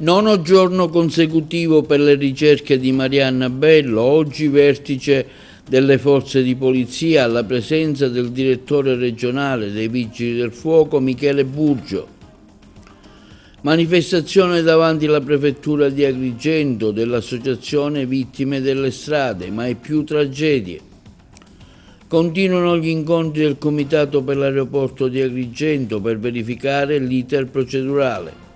Nono giorno consecutivo per le ricerche di Marianna Bello, oggi vertice delle forze di polizia alla presenza del direttore regionale dei Vigili del Fuoco Michele Burgio. Manifestazione davanti alla prefettura di Agrigento dell'associazione Vittime delle Strade, mai più tragedie. Continuano gli incontri del Comitato per l'aeroporto di Agrigento per verificare l'iter procedurale.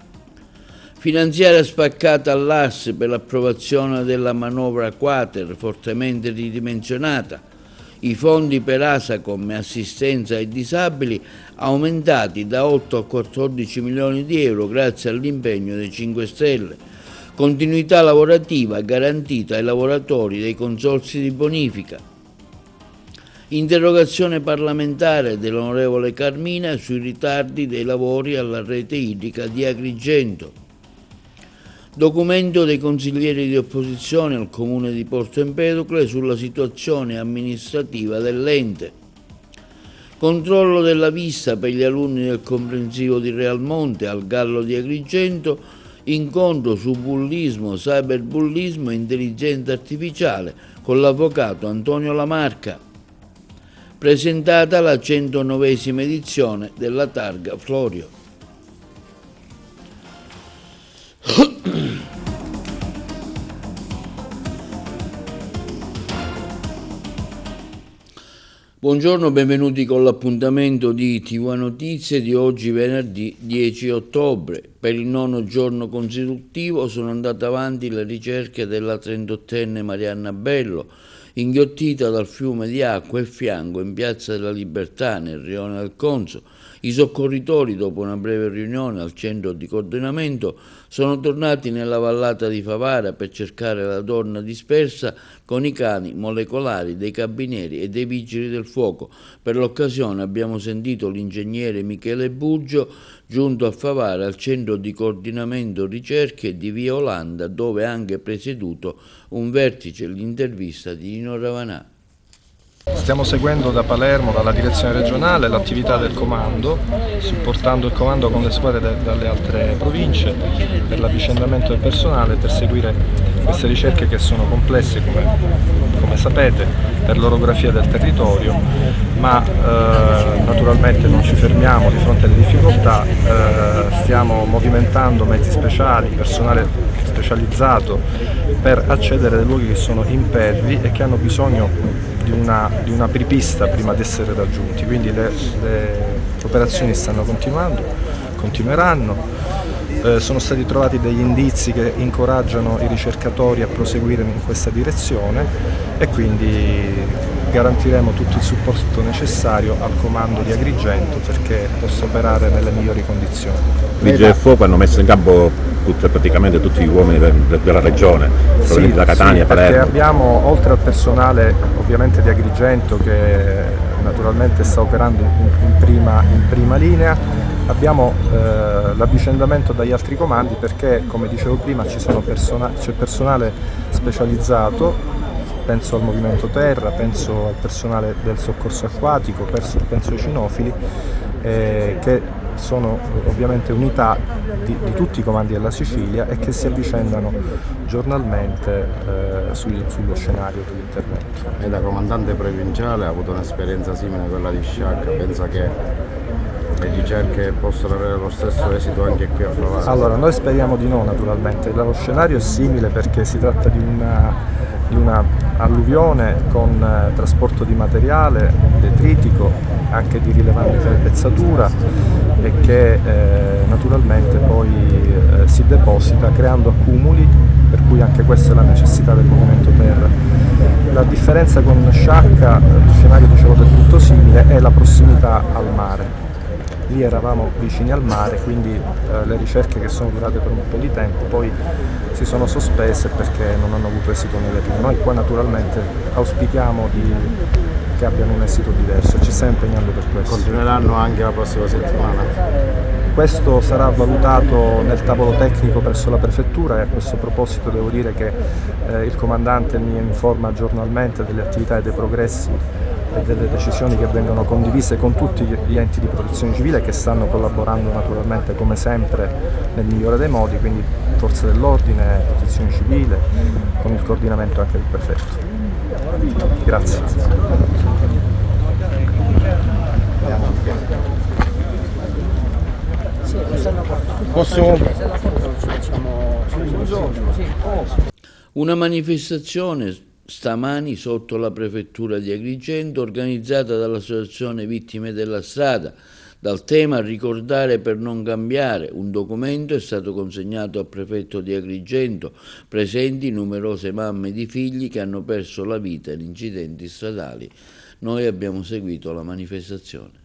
Finanziaria spaccata all'AS per l'approvazione della manovra Quater, fortemente ridimensionata. I fondi per Asacom e assistenza ai disabili aumentati da 8 a 14 milioni di euro grazie all'impegno dei 5 Stelle. Continuità lavorativa garantita ai lavoratori dei consorzi di bonifica. Interrogazione parlamentare dell'onorevole Carmina sui ritardi dei lavori alla rete idrica di Agrigento. Documento dei consiglieri di opposizione al comune di Porto Empedocle sulla situazione amministrativa dell'ente. Controllo della vista per gli alunni del comprensivo di Realmonte al Gallo di Agrigento, incontro su bullismo, cyberbullismo e intelligenza artificiale con l'avvocato Antonio Lamarca. Presentata la 109esima edizione della Targa Florio. Buongiorno, benvenuti con l'appuntamento di TV Notizie di oggi venerdì 10 ottobre. Per il nono giorno consecutivo sono andate avanti le ricerche della 38enne Marianna Bello, inghiottita dal fiume di acqua e fianco in Piazza della Libertà nel rione del Conso. I soccorritori, dopo una breve riunione al centro di coordinamento, sono tornati nella vallata di Favara per cercare la donna dispersa con i cani molecolari dei carabinieri e dei vigili del fuoco. Per l'occasione abbiamo sentito l'ingegnere Michele Burgio, giunto a Favara al centro di coordinamento ricerche di Via Olanda, dove ha anche presieduto un vertice, l'intervista di Nino Ravanà. Stiamo seguendo da Palermo, dalla direzione regionale, l'attività del comando, supportando il comando con le squadre dalle altre province per l'avvicendamento del personale, per seguire queste ricerche che sono complesse, come sapete, per l'orografia del territorio, ma naturalmente non ci fermiamo di fronte alle difficoltà, stiamo movimentando mezzi speciali, personale specializzato per accedere ai luoghi che sono impervi e che hanno bisogno di una apripista prima di essere raggiunti, quindi le operazioni stanno continueranno. Sono stati trovati degli indizi che incoraggiano i ricercatori a proseguire in questa direzione e quindi garantiremo tutto il supporto necessario al comando di Agrigento perché possa operare nelle migliori condizioni. I Vigili del Fuoco hanno messo in campo praticamente tutti gli uomini della regione, provenienti da Catania, Palermo. Perché abbiamo, oltre al personale ovviamente di Agrigento che naturalmente sta operando in prima linea, abbiamo l'avvicendamento dagli altri comandi perché, come dicevo prima, c'è personale specializzato, penso al movimento terra, penso al personale del soccorso acquatico, penso ai cinofili, che sono ovviamente unità di tutti i comandi della Sicilia e che si avvicendano giornalmente sullo scenario dell'intervento. E da comandante provinciale ha avuto un'esperienza simile a quella di Sciacca, pensa che le ricerche possono avere lo stesso esito anche qui a Favara? Allora, noi speriamo di no naturalmente, lo scenario è simile perché si tratta di una alluvione con trasporto di materiale detritico, anche di rilevante pezzatura e che naturalmente poi si deposita creando accumuli, per cui anche questa è la necessità del movimento terra. La differenza con Sciacca, il scenario dicevo del tutto simile, è la prossimità al mare. Lì eravamo vicini al mare, quindi le ricerche che sono durate per un po' di tempo poi si sono sospese perché non hanno avuto esito negativo. Noi qua naturalmente auspichiamo che che abbiano un esito diverso. Ci stiamo impegnando per questo. Continueranno anche la prossima settimana? Questo sarà valutato nel tavolo tecnico presso la prefettura, e a questo proposito devo dire che il comandante mi informa giornalmente delle attività e dei progressi e delle decisioni che vengono condivise con tutti gli enti di protezione civile, che stanno collaborando naturalmente come sempre nel migliore dei modi, quindi forze dell'ordine, protezione civile, con il coordinamento anche del prefetto. Grazie. Una manifestazione stamani sotto la prefettura di Agrigento organizzata dall'Associazione Vittime della Strada. Dal tema "Ricordare per non cambiare", un documento è stato consegnato al prefetto di Agrigento, presenti numerose mamme di figli che hanno perso la vita in incidenti stradali. Noi abbiamo seguito la manifestazione.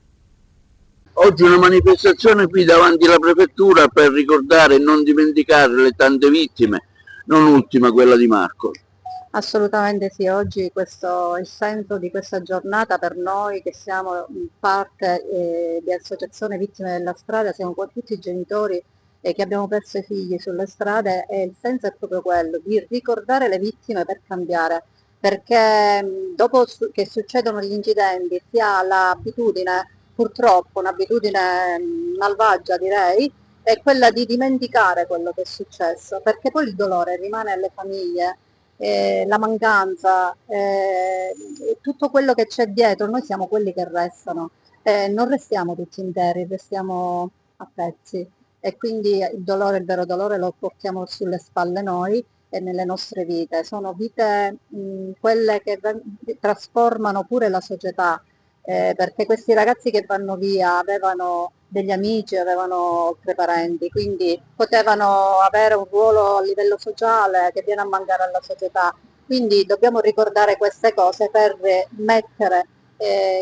Oggi una manifestazione qui davanti alla prefettura per ricordare e non dimenticare le tante vittime, non ultima quella di Marco. Assolutamente sì, oggi il senso di questa giornata per noi che siamo parte di Associazione Vittime della Strada, siamo qua tutti i genitori che abbiamo perso i figli sulle strade, e il senso è proprio quello di ricordare le vittime per cambiare, perché dopo che succedono gli incidenti si ha l'abitudine, purtroppo un'abitudine malvagia direi, è quella di dimenticare quello che è successo, perché poi il dolore rimane alle famiglie, la mancanza, tutto quello che c'è dietro. Noi siamo quelli che restano, non restiamo tutti interi, restiamo a pezzi, e quindi il dolore, il vero dolore lo portiamo sulle spalle noi e nelle nostre vite. Sono vite quelle che trasformano pure la società. Perché questi ragazzi che vanno via avevano degli amici, avevano altri parenti, quindi potevano avere un ruolo a livello sociale che viene a mancare alla società. Quindi dobbiamo ricordare queste cose per mettere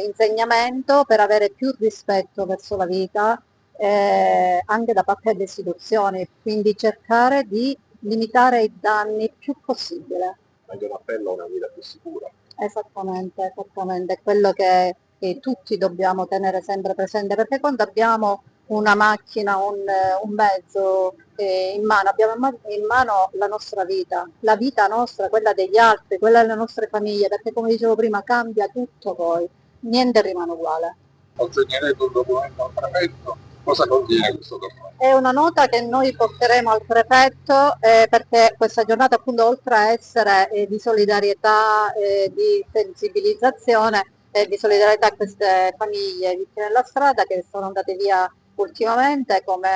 insegnamento, per avere più rispetto verso la vita anche da parte delle istituzioni, quindi cercare di limitare i danni più possibile. Anche un appello a una guida più sicura. Esattamente, è quello che tutti dobbiamo tenere sempre presente, perché quando abbiamo una macchina, un mezzo in mano, abbiamo in mano la nostra vita, la vita nostra, quella degli altri, quella delle nostre famiglie, perché come dicevo prima cambia tutto poi, niente rimane uguale. Consegnerete un documento al prefetto? Cosa contiene questo documento? È una nota che noi porteremo al prefetto perché questa giornata, appunto, oltre a essere di solidarietà, di sensibilizzazione, di solidarietà a queste famiglie vittime della strada che sono andate via ultimamente, come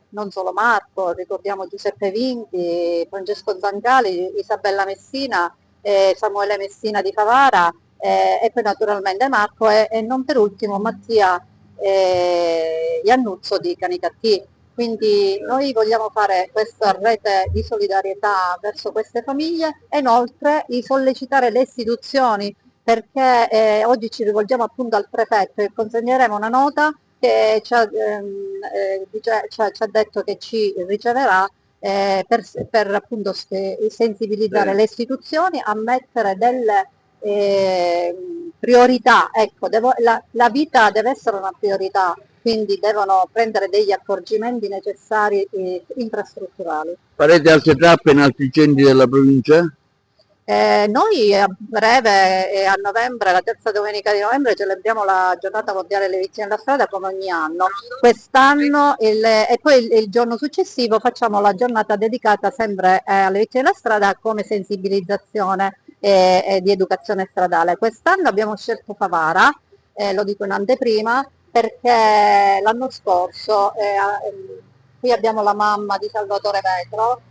non solo Marco, ricordiamo Giuseppe Vinti, Francesco Zancali, Isabella Messina, Samuele Messina di Favara, e poi naturalmente Marco e non per ultimo Mattia Iannuzzo di Canicattì. Quindi noi vogliamo fare questa rete di solidarietà verso queste famiglie e inoltre di sollecitare le istituzioni, perché oggi ci rivolgiamo appunto al prefetto e consegneremo una nota che ci ha detto che ci riceverà per appunto sensibilizzare le istituzioni a mettere delle priorità. Ecco, la vita deve essere una priorità, quindi devono prendere degli accorgimenti necessari infrastrutturali. Farete altre tappe in altri centri della provincia? Noi a breve, a novembre, la terza domenica di novembre, celebriamo la giornata mondiale delle vittime della strada come ogni anno. Quest'anno e poi il giorno successivo facciamo la giornata dedicata sempre alle vittime della strada come sensibilizzazione e di educazione stradale. Quest'anno abbiamo scelto Favara, lo dico in anteprima, perché l'anno scorso qui abbiamo la mamma di Salvatore Vetro.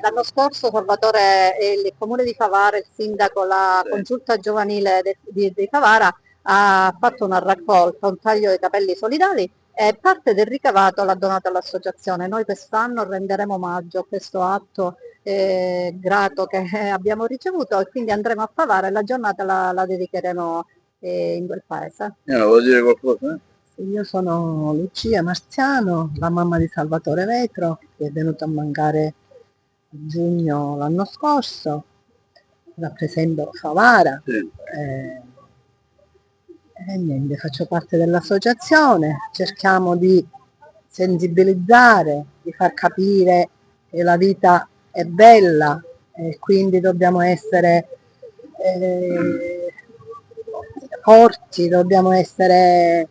L'anno scorso Salvatore, il comune di Favara, il sindaco, la consulta giovanile di Favara ha fatto una raccolta, un taglio dei capelli solidali, e parte del ricavato l'ha donato all'associazione. Noi quest'anno renderemo omaggio a questo atto grato che abbiamo ricevuto, e quindi andremo a Favara e la giornata la dedicheremo in quel paese. Vuoi dire qualcosa? Io sono Lucia Marziano, la mamma di Salvatore Vetro, che è venuto a mancare a giugno l'anno scorso. Rappresento Favara. Sì. Niente, faccio parte dell'associazione, cerchiamo di sensibilizzare, di far capire che la vita è bella e quindi dobbiamo essere forti, dobbiamo essere,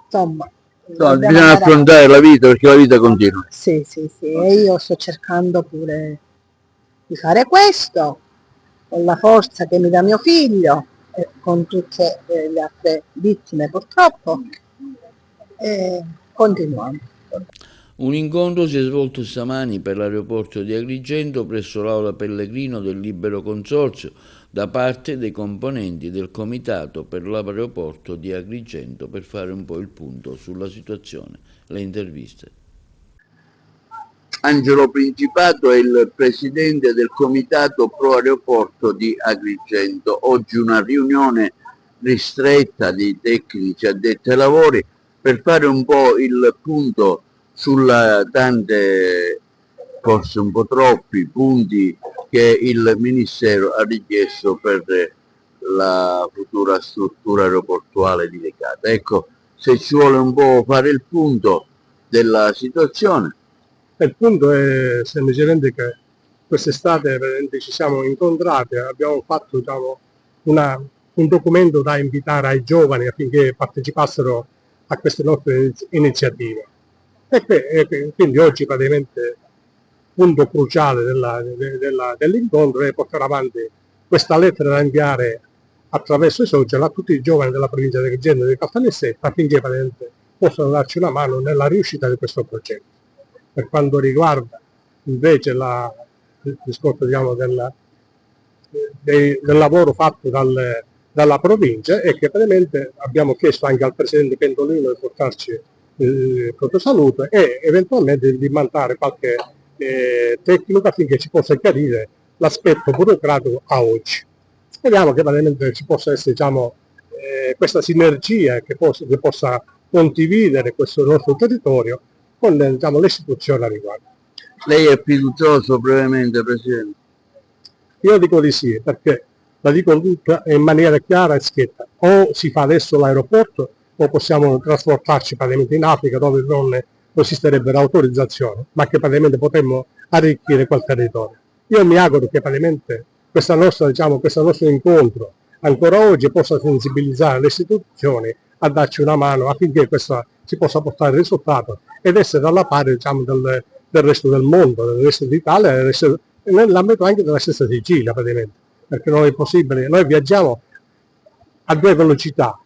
insomma, No, bisogna affrontare la vita perché la vita continua. Sì, e io sto cercando pure di fare questo con la forza che mi dà mio figlio e con tutte le altre vittime purtroppo, e continuiamo. Un incontro si è svolto stamani per l'aeroporto di Agrigento presso l'Aula Pellegrino del Libero Consorzio da parte dei componenti del Comitato per l'aeroporto di Agrigento per fare un po' il punto sulla situazione. Le interviste. Angelo Principato è il presidente del Comitato Pro Aeroporto di Agrigento. Oggi una riunione ristretta di tecnici addetti ai lavori per fare un po' il punto sulla tante, forse un po' troppi punti che il Ministero ha richiesto per la futura struttura aeroportuale di Lecata. Ecco, se ci vuole un po' fare il punto della situazione. Il punto è semplicemente che quest'estate ci siamo incontrati, abbiamo fatto un documento da invitare ai giovani affinché partecipassero a queste nostre iniziative. E quindi oggi praticamente punto cruciale dell'incontro è portare avanti questa lettera da inviare attraverso i social a tutti i giovani della provincia di Agrigento e di Caltanissetta affinché praticamente possano darci una mano nella riuscita di questo progetto. Per quanto riguarda invece il discorso del lavoro fatto dalla provincia, è che praticamente abbiamo chiesto anche al Presidente Pentolino di portarci il proprio saluto e eventualmente di mandare qualche tecnico affinché ci possa chiarire l'aspetto burocratico a oggi. Speriamo che veramente ci possa essere questa sinergia che possa condividere questo nostro territorio con le istituzioni a riguardo. Lei è fiducioso brevemente, Presidente? Io dico di sì, perché la dico tutta in maniera chiara e schietta: o si fa adesso l'aeroporto o possiamo trasportarci praticamente in Africa dove non esisterebbe l'autorizzazione, ma che praticamente potremmo arricchire quel territorio. Io mi auguro che praticamente questo nostro incontro ancora oggi possa sensibilizzare le istituzioni a darci una mano affinché si possa portare il risultato ed essere dalla pari del resto del mondo, del resto d'Italia, nell'ambito anche della stessa Sicilia praticamente, perché non è possibile, noi viaggiamo a due velocità,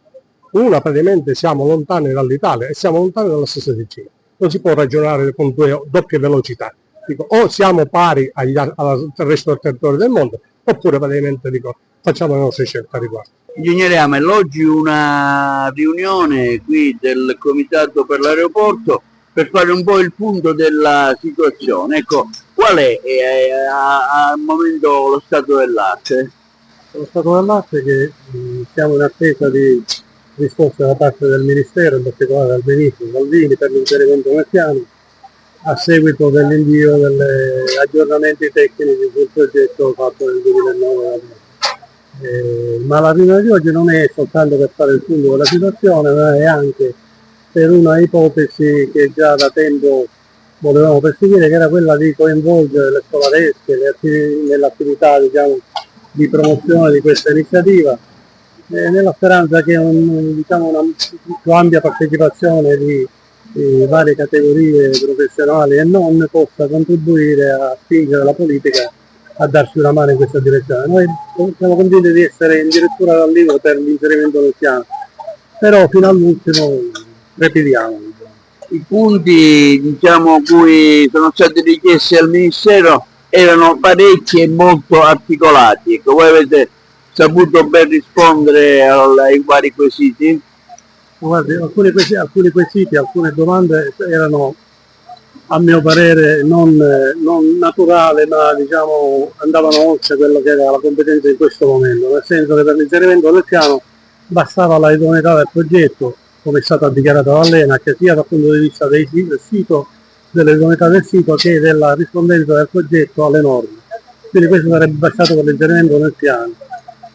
una praticamente siamo lontani dall'Italia e siamo lontani dalla stessa Sicilia, non si può ragionare con due doppie velocità, o siamo pari al resto del territorio del mondo oppure praticamente facciamo le nostre scelte a riguardo. Ingegnere Amel, oggi una riunione qui del Comitato per l'aeroporto per fare un po' il punto della situazione. Ecco, qual è al momento lo stato dell'arte? Lo stato dell'arte è che siamo in attesa di risposta da parte del Ministero, in particolare dal Ministro Salvini, per l'inserimento nel piano, a seguito dell'invio degli aggiornamenti tecnici sul progetto fatto nel 2009. Ma la riunione di oggi non è soltanto per fare il punto della situazione, ma è anche per una ipotesi che già da tempo volevamo perseguire, che era quella di coinvolgere le scolaresche nell'attività di promozione di questa iniziativa, nella speranza che una più ampia partecipazione di varie categorie professionali e non possa contribuire a spingere la politica a darci una mano in questa direzione. Noi siamo convinti di essere addirittura dall'inizio per l'inserimento del piano, però fino all'ultimo repitiamo. I punti cui sono stati richiesti al Ministero erano parecchi e molto articolati. Ecco, voi avete saputo ben rispondere ai vari quesiti? Guardi, alcuni quesiti, alcune domande erano a mio parere non naturale, ma andavano oltre quello che era la competenza in questo momento, nel senso che per l'inserimento del piano bastava la idoneità del progetto, come è stato dichiarato dall'ENAC, sia dal punto di vista del sito, dell'idoneità del sito, che della rispondenza del progetto alle norme. Quindi questo sarebbe bastato per l'inserimento nel piano.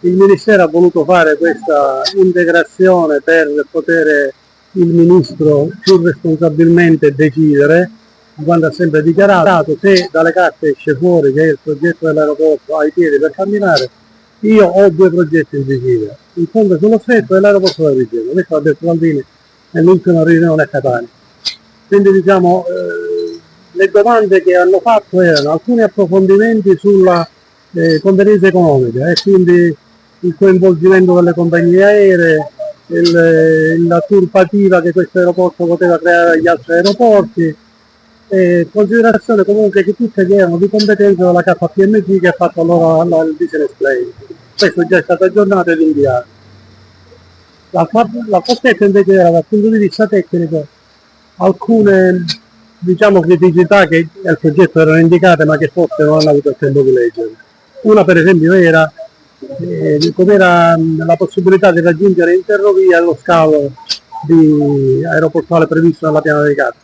il Ministero ha voluto fare questa integrazione per poter il Ministro più responsabilmente decidere, quando ha sempre dichiarato: se dalle carte esce fuori che il progetto dell'aeroporto ha i piedi per camminare, io ho 2 progetti in Sicilia, il ponte sullo stretto e l'aeroporto da Vigevano. Questo l'ha detto Landini nell'ultima riunione a Catania. Quindi diciamo, le domande che hanno fatto erano alcuni approfondimenti sulla convenienza economica, e quindi il coinvolgimento delle compagnie aeree, la turbativa che questo aeroporto poteva creare agli altri aeroporti, considerazione comunque che tutte che erano di competenza della KPMG, che ha fatto allora il business plan. Questo già è stato aggiornato ed inviato. La fortezza invece era, dal punto di vista tecnico, alcune diciamo criticità che al progetto erano indicate ma che forse non hanno avuto il tempo di leggere. Una per esempio era com'era la possibilità di raggiungere in ferrovia lo scalo aeroportuale previsto dalla piana dei Carpi.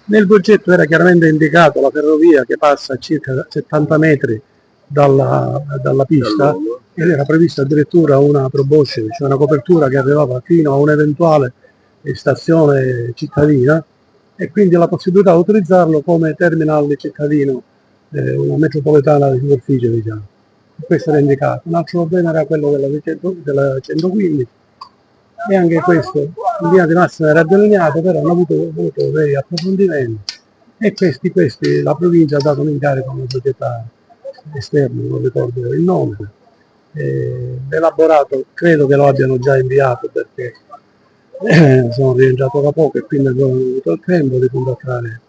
Nel progetto era chiaramente indicato la ferrovia che passa a circa 70 metri dalla pista, ed era prevista addirittura una proboscide, cioè una copertura che arrivava fino a un'eventuale stazione cittadina, e quindi la possibilità di utilizzarlo come terminal cittadino, una metropolitana di superficie, diciamo. Questo era indicato. Un altro problema era quello della 115, e anche questo in linea di massima era delineato, però hanno avuto dei approfondimenti, e questi la provincia ha dato un incarico a una società esterna, non ricordo il nome, elaborato, credo che lo abbiano già inviato, perché sono rientrato da poco e quindi non ho avuto il tempo di contattare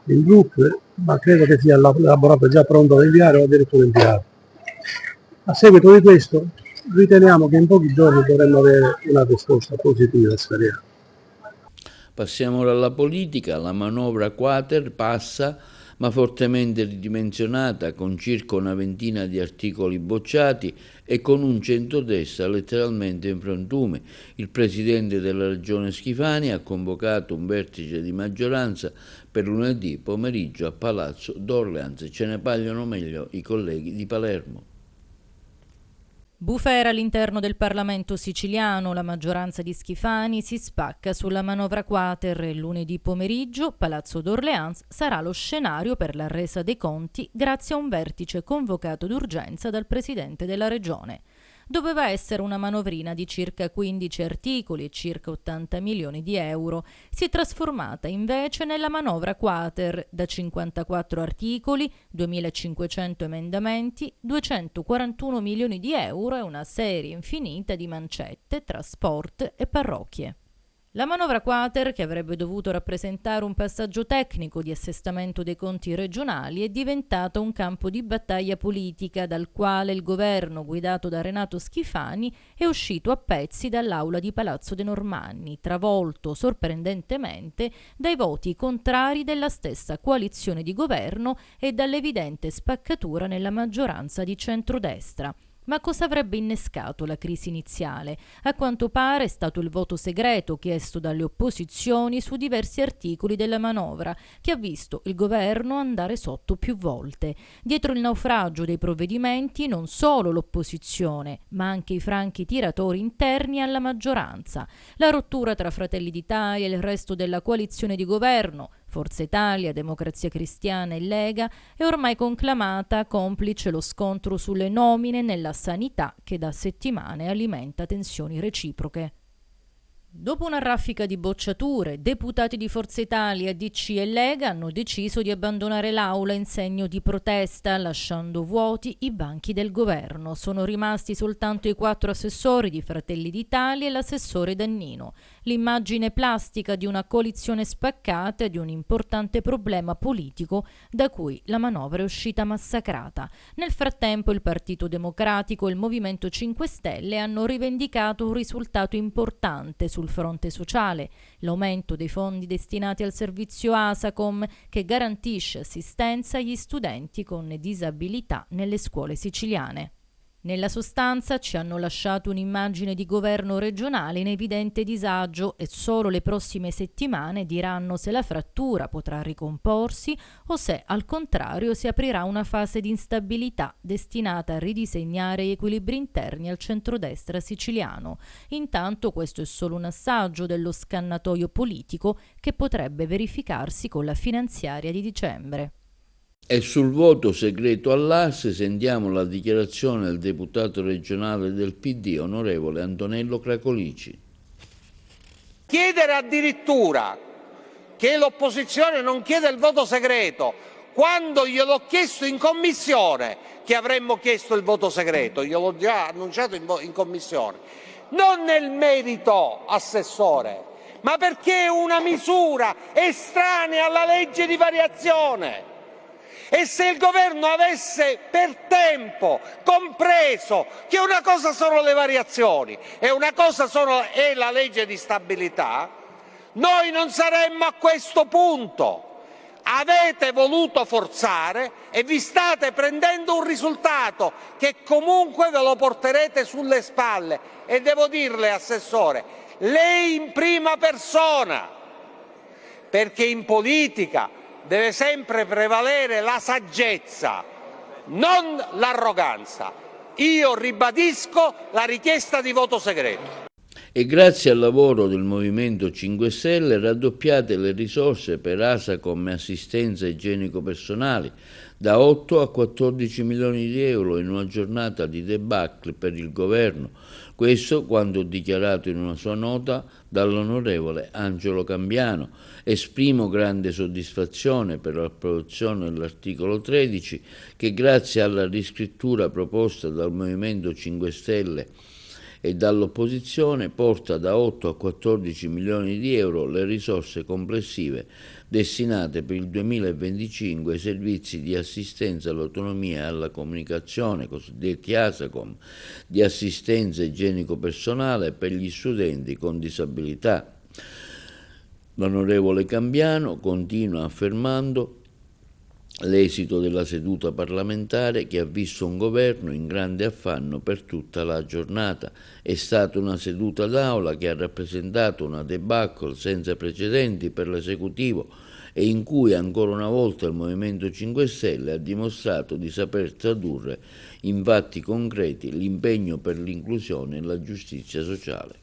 il gruppo, ma credo che sia elaborato già pronto da inviare o addirittura inviato. A seguito di questo riteniamo che in pochi giorni dovremmo avere una risposta positiva, speriamo. Passiamo ora alla politica. La manovra quater passa, ma fortemente ridimensionata, con circa una ventina di articoli bocciati e con un centrodestra letteralmente in frantume. Il presidente della regione Schifani ha convocato un vertice di maggioranza per lunedì pomeriggio a Palazzo d'Orleans. Ce ne parlano meglio i colleghi di Palermo. Bufera all'interno del Parlamento siciliano, la maggioranza di Schifani si spacca sulla manovra quater e lunedì pomeriggio Palazzo d'Orleans sarà lo scenario per la resa dei conti grazie a un vertice convocato d'urgenza dal presidente della regione. Doveva essere una manovrina di circa 15 articoli e circa 80 milioni di euro. Si è trasformata invece nella manovra quater, da 54 articoli, 2.500 emendamenti, 241 milioni di euro e una serie infinita di mancette tra sport e parrocchie. La manovra quater, che avrebbe dovuto rappresentare un passaggio tecnico di assestamento dei conti regionali, è diventata un campo di battaglia politica dal quale il governo, guidato da Renato Schifani, è uscito a pezzi dall'aula di Palazzo de Normanni, travolto sorprendentemente dai voti contrari della stessa coalizione di governo e dall'evidente spaccatura nella maggioranza di centrodestra. Ma cosa avrebbe innescato la crisi iniziale? A quanto pare è stato il voto segreto chiesto dalle opposizioni su diversi articoli della manovra, che ha visto il governo andare sotto più volte. Dietro il naufragio dei provvedimenti non solo l'opposizione, ma anche i franchi tiratori interni alla maggioranza. La rottura tra Fratelli d'Italia e il resto della coalizione di governo, Forza Italia, Democrazia Cristiana e Lega, è ormai conclamata, complice lo scontro sulle nomine nella sanità che da settimane alimenta tensioni reciproche. Dopo una raffica di bocciature, deputati di Forza Italia, DC e Lega hanno deciso di abbandonare l'Aula in segno di protesta, lasciando vuoti i banchi del governo. Sono rimasti soltanto i 4 assessori di Fratelli d'Italia e l'assessore Dannino. L'immagine plastica di una coalizione spaccata e di un importante problema politico da cui la manovra è uscita massacrata. Nel frattempo il Partito Democratico e il Movimento 5 Stelle hanno rivendicato un risultato importante sul fronte sociale, l'aumento dei fondi destinati al servizio ASACOM, che garantisce assistenza agli studenti con disabilità nelle scuole siciliane. Nella sostanza ci hanno lasciato un'immagine di governo regionale in evidente disagio e solo le prossime settimane diranno se la frattura potrà ricomporsi o se al contrario si aprirà una fase di instabilità destinata a ridisegnare gli equilibri interni al centrodestra siciliano. Intanto questo è solo un assaggio dello scannatoio politico che potrebbe verificarsi con la finanziaria di dicembre. E sul voto segreto all'AS sentiamo la dichiarazione del deputato regionale del PD, onorevole Antonello Cracolici. Chiedere addirittura che l'opposizione non chieda il voto segreto, quando gliel'ho chiesto in commissione che avremmo chiesto il voto segreto, gliel'ho già annunciato in commissione, non nel merito, Assessore, ma perché è una misura estranea alla legge di variazione. E se il governo avesse per tempo compreso che una cosa sono le variazioni e una cosa è la legge di stabilità, noi non saremmo a questo punto. Avete voluto forzare e vi state prendendo un risultato che comunque ve lo porterete sulle spalle. E devo dirle, Assessore, lei in prima persona, perché in politica deve sempre prevalere la saggezza, non l'arroganza. Io ribadisco la richiesta di voto segreto. E grazie al lavoro del Movimento 5 Stelle raddoppiate le risorse per ASACOM e assistenza igienico-personali da 8 a 14 milioni di euro in una giornata di debacle per il governo. Questo quanto dichiarato in una sua nota dall'onorevole Angelo Cambiano. Esprimo grande soddisfazione per l'approvazione dell'articolo 13 che grazie alla riscrittura proposta dal Movimento 5 Stelle e dall'opposizione porta da 8 a 14 milioni di euro le risorse complessive destinate per il 2025 ai servizi di assistenza all'autonomia e alla comunicazione, cosiddetti ASACOM, di assistenza igienico-personale per gli studenti con disabilità. L'onorevole Cambiano continua affermando l'esito della seduta parlamentare che ha visto un governo in grande affanno per tutta la giornata. È stata una seduta d'aula che ha rappresentato una debacle senza precedenti per l'esecutivo e in cui ancora una volta il Movimento 5 Stelle ha dimostrato di saper tradurre in fatti concreti l'impegno per l'inclusione e la giustizia sociale.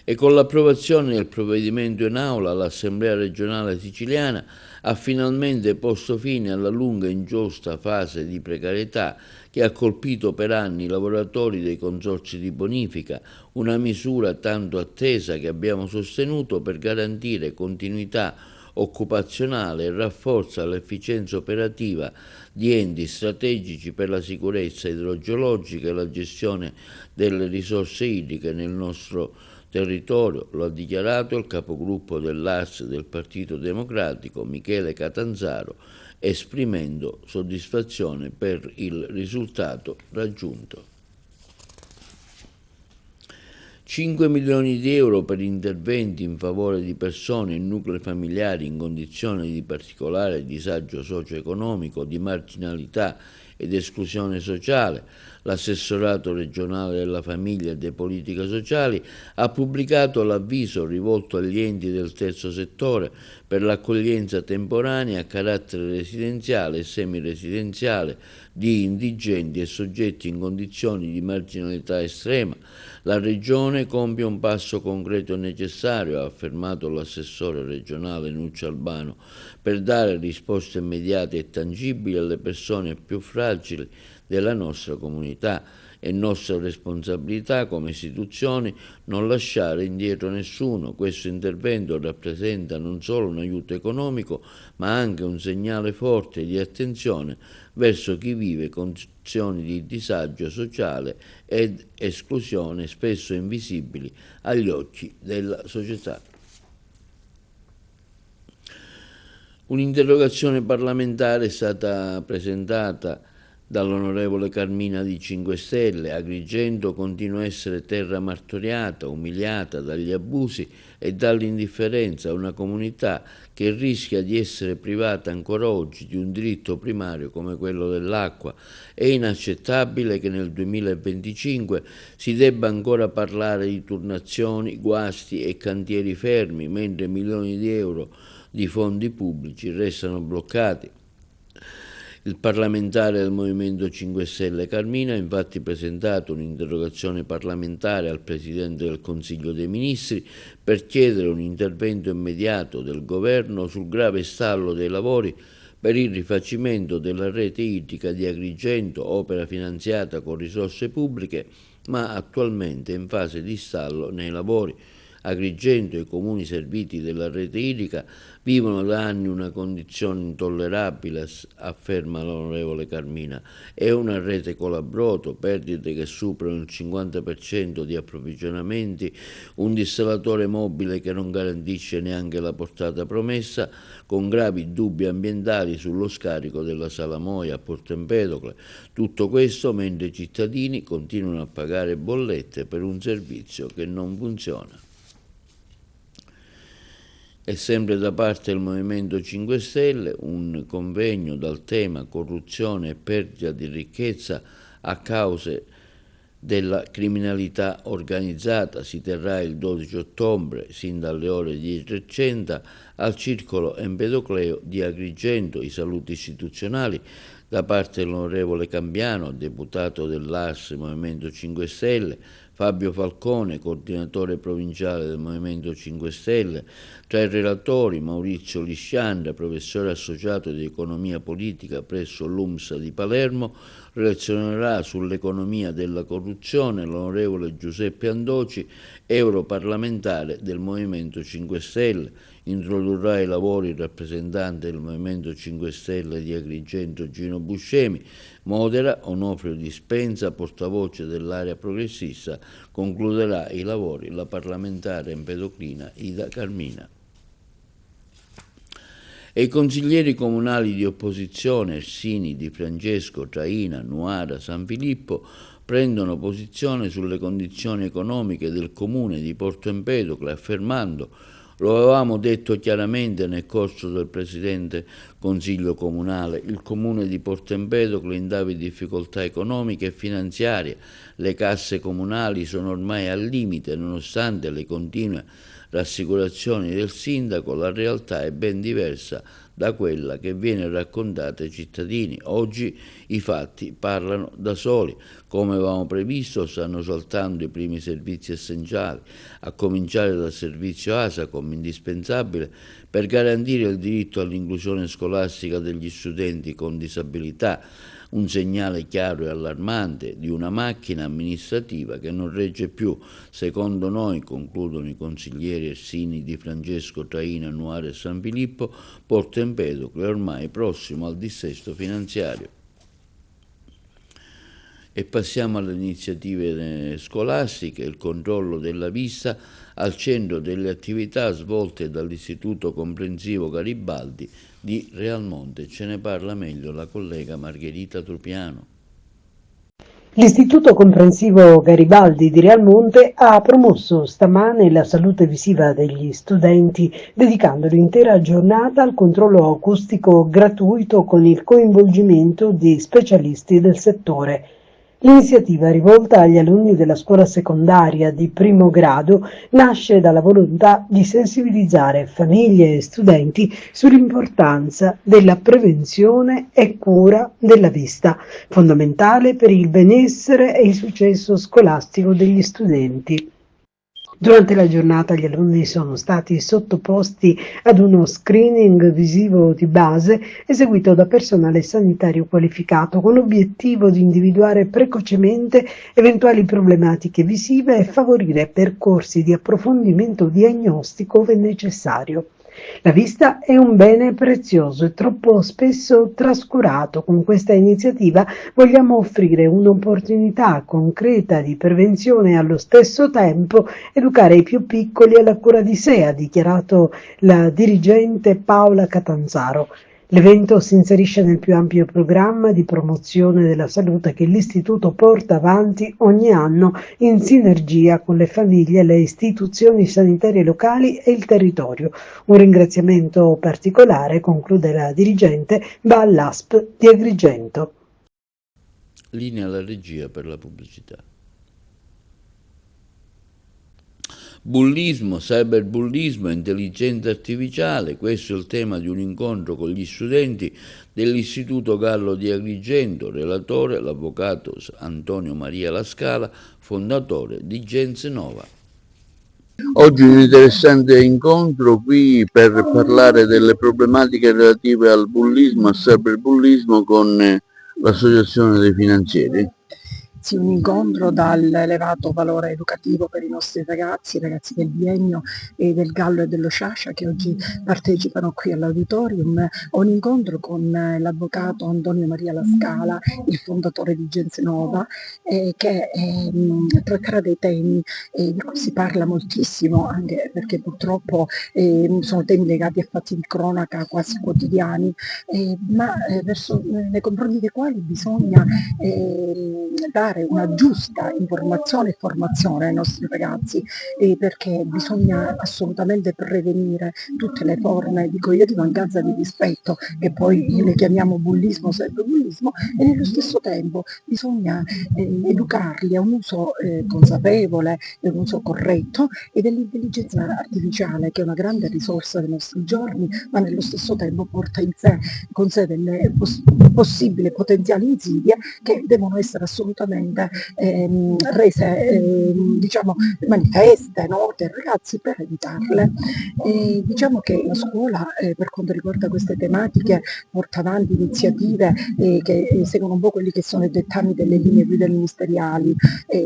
E con l'approvazione del provvedimento in aula l'Assemblea regionale siciliana ha finalmente posto fine alla lunga e ingiusta fase di precarietà che ha colpito per anni i lavoratori dei consorzi di bonifica, una misura tanto attesa che abbiamo sostenuto per garantire continuità occupazionale e rafforza l'efficienza operativa di enti strategici per la sicurezza idrogeologica e la gestione delle risorse idriche nel nostro territorio. Lo ha dichiarato il capogruppo dell'AS del Partito Democratico, Michele Catanzaro, esprimendo soddisfazione per il risultato raggiunto. 5 milioni di euro per interventi in favore di persone e nuclei familiari in condizioni di particolare disagio socio-economico, di marginalità ed esclusione sociale. L'assessorato regionale della famiglia e delle politiche sociali ha pubblicato l'avviso rivolto agli enti del terzo settore per l'accoglienza temporanea a carattere residenziale e semiresidenziale di indigenti e soggetti in condizioni di marginalità estrema. La Regione compie un passo concreto e necessario, ha affermato l'assessore regionale Nuccio Albano, per dare risposte immediate e tangibili alle persone più fragili della nostra comunità. È nostra responsabilità come istituzioni non lasciare indietro nessuno. Questo intervento rappresenta non solo un aiuto economico, ma anche un segnale forte di attenzione verso chi vive condizioni di disagio sociale ed esclusione spesso invisibili agli occhi della società. Un'interrogazione parlamentare è stata presentata Dall'onorevole Carmina di 5 Stelle, Agrigento continua a essere terra martoriata, umiliata dagli abusi e dall'indifferenza, una comunità che rischia di essere privata ancora oggi di un diritto primario come quello dell'acqua. È inaccettabile che nel 2025 si debba ancora parlare di turnazioni, guasti e cantieri fermi, mentre milioni di euro di fondi pubblici restano bloccati. Il parlamentare del Movimento 5 Stelle Carmina ha infatti presentato un'interrogazione parlamentare al Presidente del Consiglio dei Ministri per chiedere un intervento immediato del Governo sul grave stallo dei lavori per il rifacimento della rete idrica di Agrigento, opera finanziata con risorse pubbliche, ma attualmente in fase di stallo nei lavori. Agrigento e i comuni serviti della rete idrica vivono da anni una condizione intollerabile, afferma l'onorevole Carmina. È una rete colabrodo, perdite che superano il 50% di approvvigionamenti, un dissalatore mobile che non garantisce neanche la portata promessa, con gravi dubbi ambientali sullo scarico della Salamoia a Porto Empedocle. Tutto questo mentre i cittadini continuano a pagare bollette per un servizio che non funziona. E sempre da parte del Movimento 5 Stelle un convegno dal tema corruzione e perdita di ricchezza a causa della criminalità organizzata si terrà il 12 ottobre, sin dalle ore 10:30, al Circolo Empedocleo di Agrigento. I saluti istituzionali da parte dell'onorevole Cambiano, deputato dell'AS Movimento 5 Stelle, Fabio Falcone, coordinatore provinciale del Movimento 5 Stelle, tra i relatori Maurizio Lisciandra, professore associato di economia politica presso l'UMSA di Palermo, relazionerà sull'economia della corruzione l'onorevole Giuseppe Andoci, europarlamentare del Movimento 5 Stelle. Introdurrà i lavori il rappresentante del Movimento 5 Stelle di Agrigento Gino Buscemi, modera Onofrio Dispenza, portavoce dell'area progressista, concluderà i lavori la parlamentare empedoclina Ida Carmina. E i consiglieri comunali di opposizione Ersini, Di Francesco, Traina, Nuara, San Filippo prendono posizione sulle condizioni economiche del comune di Porto Empedocle, affermando: lo avevamo detto chiaramente nel corso del precedente Consiglio Comunale, il Comune di Porto Empedocle è in gravi difficoltà economiche e finanziarie, le casse comunali sono ormai al limite nonostante le continue rassicurazioni del sindaco, la realtà è ben diversa da quella che viene raccontata ai cittadini. Oggi i fatti parlano da soli. Come avevamo previsto, stanno saltando i primi servizi essenziali, a cominciare dal servizio ASACOM, indispensabile per garantire il diritto all'inclusione scolastica degli studenti con disabilità, un segnale chiaro e allarmante di una macchina amministrativa che non regge più. Secondo noi, concludono i consiglieri Ersini, Di Francesco, Traina, Nuare e San Filippo, Porto Empedocle è ormai prossimo al dissesto finanziario. E passiamo alle iniziative scolastiche. Il controllo della vista al centro delle attività svolte dall'Istituto Comprensivo Garibaldi di Realmonte. Ce ne parla meglio la collega Margherita Trupiano. L'Istituto Comprensivo Garibaldi di Realmonte ha promosso stamane la salute visiva degli studenti, dedicando l'intera giornata al controllo acustico gratuito con il coinvolgimento di specialisti del settore. L'iniziativa, rivolta agli alunni della scuola secondaria di primo grado, nasce dalla volontà di sensibilizzare famiglie e studenti sull'importanza della prevenzione e cura della vista, fondamentale per il benessere e il successo scolastico degli studenti. Durante la giornata gli alunni sono stati sottoposti ad uno screening visivo di base eseguito da personale sanitario qualificato con l'obiettivo di individuare precocemente eventuali problematiche visive e favorire percorsi di approfondimento diagnostico ove necessario. La vista è un bene prezioso e troppo spesso trascurato. Con questa iniziativa vogliamo offrire un'opportunità concreta di prevenzione e allo stesso tempo educare i più piccoli alla cura di sé, ha dichiarato la dirigente Paola Catanzaro. L'evento si inserisce nel più ampio programma di promozione della salute che l'Istituto porta avanti ogni anno in sinergia con le famiglie, le istituzioni sanitarie locali e il territorio. Un ringraziamento particolare, conclude la dirigente, va all'ASP di Agrigento. Linea alla regia per la pubblicità. Bullismo, cyberbullismo, intelligenza artificiale, questo è il tema di un incontro con gli studenti dell'Istituto Gallo di Agrigento, relatore l'avvocato Antonio Maria La Scala, fondatore di Gens Nova. Oggi un interessante incontro qui per parlare delle problematiche relative al bullismo, al cyberbullismo con l'Associazione dei Finanzieri. Sì, un incontro dall'elevato valore educativo per i nostri ragazzi del biennio e del Gallo e dello Sciascia che oggi partecipano qui all'auditorium, un incontro con l'avvocato Antonio Maria La Scala, il fondatore di Gens Nova, che tratterà dei temi di cui si parla moltissimo, anche perché purtroppo sono temi legati a fatti di cronaca quasi quotidiani, ma nei confronti dei quali bisogna dare una giusta informazione e formazione ai nostri ragazzi, perché bisogna assolutamente prevenire tutte le forme, dico io, di mancanza di rispetto, che poi le chiamiamo bullismo, cyberbullismo, e nello stesso tempo bisogna educarli a un uso consapevole e un uso corretto e dell'intelligenza artificiale, che è una grande risorsa dei nostri giorni, ma nello stesso tempo porta con sé delle possibili potenziali insidie che devono essere assolutamente rese manifeste, note ai ragazzi per evitarle. Diciamo che la scuola per quanto riguarda queste tematiche porta avanti iniziative che seguono un po' quelli che sono i dettami delle linee guida ministeriali.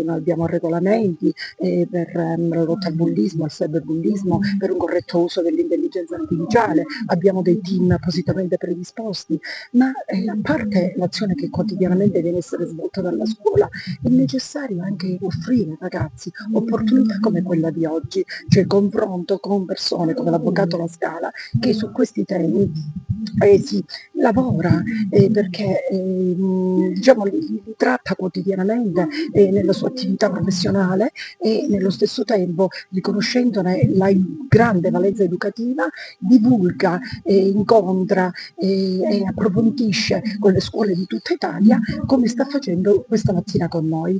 Noi abbiamo regolamenti per la lotta al bullismo, al cyberbullismo, per un corretto uso dell'intelligenza artificiale, abbiamo dei team appositamente predisposti, ma a parte l'azione che quotidianamente deve essere svolta dalla scuola, è necessario anche offrire ai ragazzi opportunità come quella di oggi, cioè confronto con persone come l'avvocato La Scala, che su questi temi si lavora perché li tratta quotidianamente nella sua attività professionale, e nello stesso tempo, riconoscendone la grande valenza educativa, divulga, incontra e approfondisce con le scuole di tutta Italia, come sta facendo questa mattina con noi.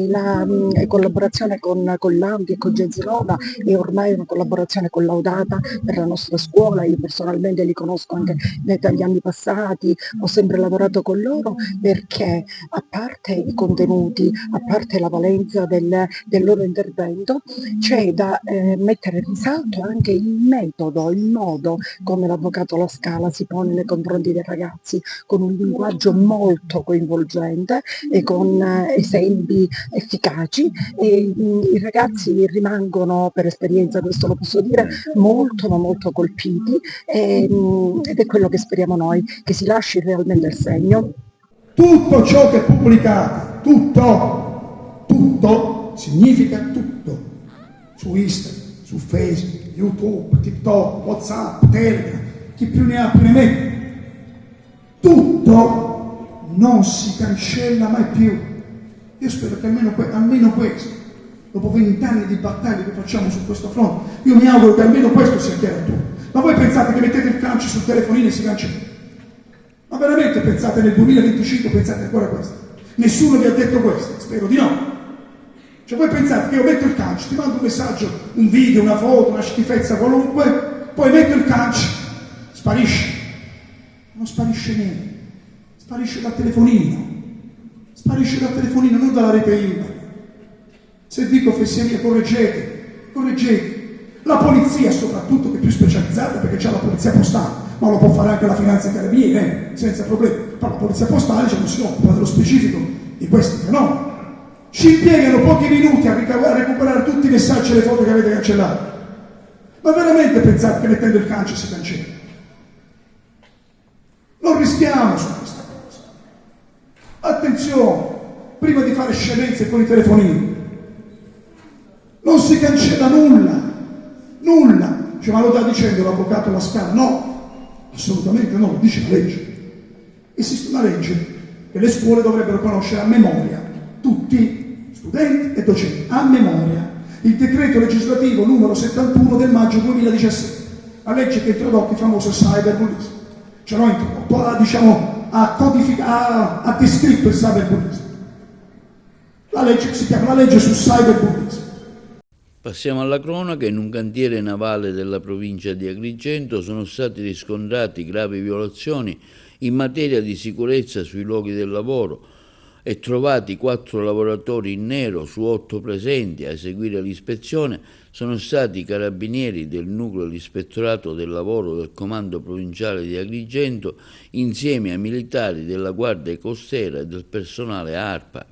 La collaborazione con l'ANPI e con Gens Nova è ormai una collaborazione collaudata per la nostra scuola. Io personalmente li conosco anche dagli anni passati, ho sempre lavorato con loro, perché a parte i contenuti, a parte la valenza del loro intervento, c'è da mettere in risalto anche il metodo, il modo come l'avvocato La Scala si pone nei confronti dei ragazzi, con un linguaggio molto coinvolgente e con esempi efficaci, e i ragazzi rimangono, per esperienza questo lo posso dire, molto ma molto colpiti, ed è quello che speriamo noi, che si lasci realmente il segno. Tutto ciò che pubblicate, tutto significa tutto, su Instagram, su Facebook, YouTube, TikTok, WhatsApp, Telegram, chi più ne ha più ne mette, tutto non si cancella mai più. Io spero che almeno questo, dopo 20 anni di battaglie che facciamo su questo fronte, io mi auguro che almeno questo sia chiaro a tutti. Ma voi pensate che mettete il calcio sul telefonino e si cancella? Ma veramente pensate nel 2025, pensate ancora a questo? Nessuno vi ha detto questo, spero di no. Cioè voi pensate che io metto il calcio, ti mando un messaggio, un video, una foto, una schifezza qualunque, poi metto il calcio, sparisce. Non sparisce niente, sparisce dal telefonino, non dalla rete internet. Se dico fesseria, correggete. La polizia soprattutto, che è più specializzata, perché c'è la polizia postale, ma lo può fare anche la finanza carabinieri, senza problemi. Però la polizia postale non si occupa dello specifico di questi fenomeni. Ci impiegano pochi minuti a recuperare tutti i messaggi e le foto che avete cancellato. Ma veramente pensate che mettendo il calcio si cancella? Non rischiamo su questa cosa. Attenzione, prima di fare scemenze con i telefonini, non si cancella nulla. Cioè, ma lo sta dicendo l'avvocato La Scala? No, Assolutamente no, lo dice la legge. Esiste una legge che le scuole dovrebbero conoscere a memoria, tutti, studenti e docenti, a memoria. Il decreto legislativo numero 71 del maggio 2017, la legge che ha introdotto il famoso cyberbullismo. Ce l'ho introdotto, ha descritto il cyberbullismo. La legge si chiama la legge sul cyberbullismo. Passiamo alla cronaca. In un cantiere navale della provincia di Agrigento sono stati riscontrati gravi violazioni in materia di sicurezza sui luoghi del lavoro e trovati 4 lavoratori in nero su 8 presenti. A eseguire l'ispezione sono stati i carabinieri del nucleo dell'ispettorato del lavoro del comando provinciale di Agrigento insieme ai militari della Guardia Costiera e del personale ARPA.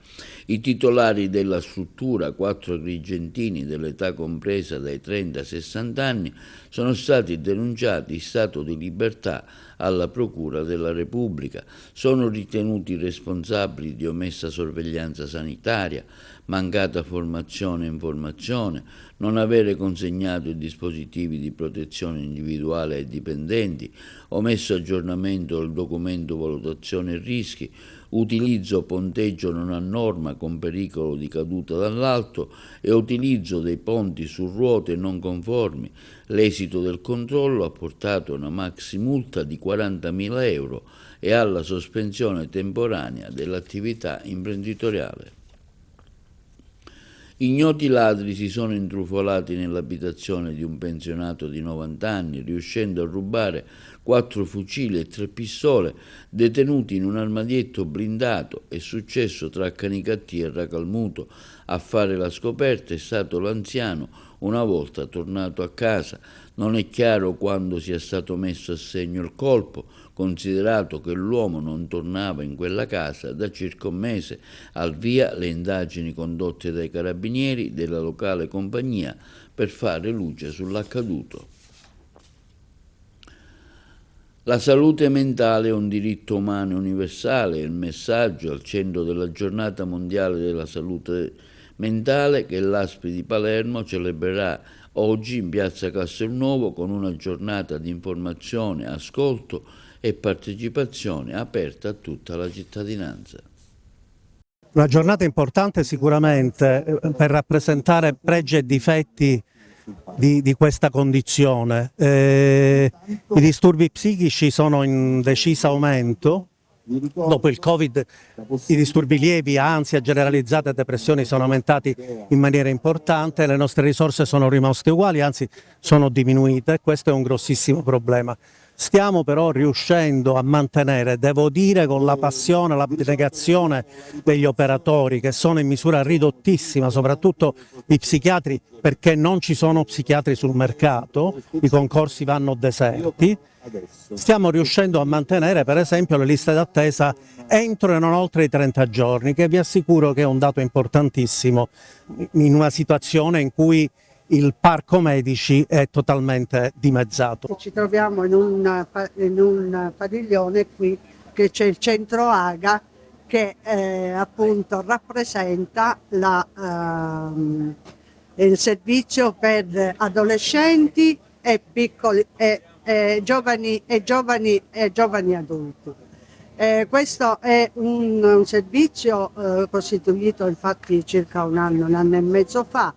I titolari della struttura, 4 agrigentini dell'età compresa dai 30 ai 60 anni, sono stati denunciati in stato di libertà alla Procura della Repubblica. Sono ritenuti responsabili di omessa sorveglianza sanitaria, mancata formazione e informazione, non avere consegnato i dispositivi di protezione individuale ai dipendenti, omesso aggiornamento del documento valutazione rischi, utilizzo o ponteggio non a norma con pericolo di caduta dall'alto e utilizzo dei ponti su ruote non conformi. L'esito del controllo ha portato a una maxi multa di 40.000 euro e alla sospensione temporanea dell'attività imprenditoriale. Ignoti ladri si sono intrufolati nell'abitazione di un pensionato di 90 anni, riuscendo a rubare 4 fucili e 3 pistole detenuti in un armadietto blindato. È successo tra Canicattì e Racalmuto. A fare la scoperta è stato l'anziano una volta tornato a casa. Non è chiaro quando sia stato messo a segno il colpo, considerato che l'uomo non tornava in quella casa da circa un mese. Al via le indagini condotte dai carabinieri della locale compagnia per fare luce sull'accaduto. La salute mentale è un diritto umano universale, è il messaggio al centro della giornata mondiale della salute mentale che l'ASP di Palermo celebrerà oggi in piazza Castelnuovo con una giornata di informazione, ascolto e partecipazione aperta a tutta la cittadinanza. Una giornata importante sicuramente per rappresentare pregi e difetti di questa condizione. I disturbi psichici sono in deciso aumento. Dopo il Covid i disturbi lievi, ansia generalizzata e depressioni sono aumentati in maniera importante, le nostre risorse sono rimaste uguali, anzi sono diminuite e questo è un grossissimo problema. Stiamo però riuscendo a mantenere, devo dire con la passione, l'abnegazione degli operatori che sono in misura ridottissima, soprattutto i psichiatri perché non ci sono psichiatri sul mercato, i concorsi vanno deserti. Stiamo riuscendo a mantenere per esempio le liste d'attesa entro e non oltre i 30 giorni, che vi assicuro che è un dato importantissimo in una situazione in cui il parco medici è totalmente dimezzato. Ci troviamo in un padiglione qui che c'è il centro AGA che appunto rappresenta il servizio per adolescenti e piccoli giovani adulti. Questo è un servizio costituito infatti circa un anno e mezzo fa,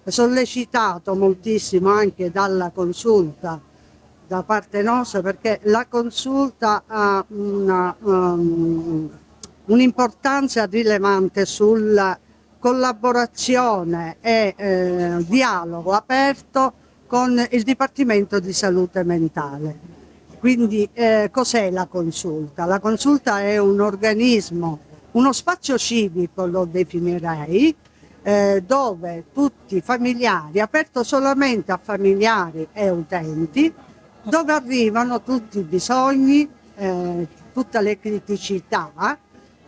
sollecitato moltissimo anche dalla consulta da parte nostra, perché la consulta ha un'importanza rilevante sulla collaborazione e dialogo aperto con il Dipartimento di Salute Mentale. Quindi cos'è la consulta? La consulta è un organismo, uno spazio civico lo definirei, dove tutti i familiari, aperto solamente a familiari e utenti, dove arrivano tutti i bisogni, tutte le criticità